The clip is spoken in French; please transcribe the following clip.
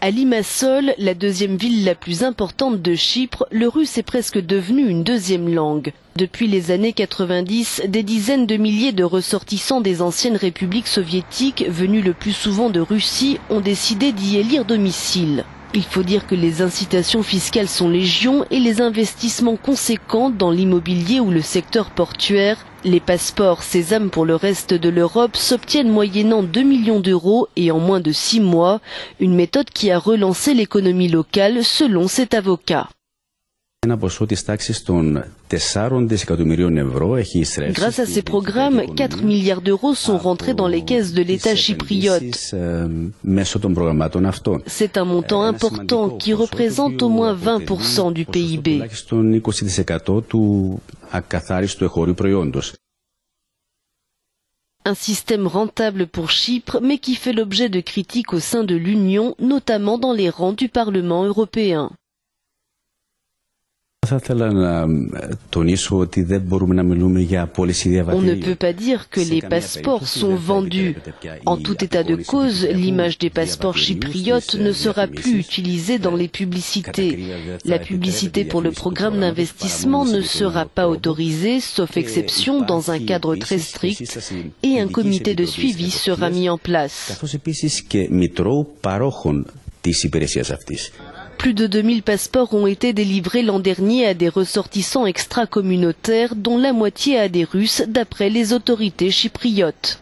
À Limassol, la deuxième ville la plus importante de Chypre, le russe est presque devenu une deuxième langue. Depuis les années 90, des dizaines de milliers de ressortissants des anciennes républiques soviétiques, venus le plus souvent de Russie, ont décidé d'y élire domicile. Il faut dire que les incitations fiscales sont légion et les investissements conséquents dans l'immobilier ou le secteur portuaire. Les passeports Sésame pour le reste de l'Europe s'obtiennent moyennant 2 millions d'euros et en moins de 6 mois, une méthode qui a relancé l'économie locale selon cet avocat. Grâce à ces programmes, 4 milliards d'euros sont rentrés dans les caisses de l'État chypriote. C'est un montant important qui représente au moins 20% du PIB. Un système rentable pour Chypre, mais qui fait l'objet de critiques au sein de l'Union, notamment dans les rangs du Parlement européen. On ne peut pas dire que les passeports sont vendus. En tout état de cause, l'image des passeports chypriotes ne sera plus utilisée dans les publicités. La publicité pour le programme d'investissement ne sera pas autorisée, sauf exception, dans un cadre très strict, et un comité de suivi sera mis en place. Plus de 2000 passeports ont été délivrés l'an dernier à des ressortissants extra-communautaires, dont la moitié à des Russes, d'après les autorités chypriotes.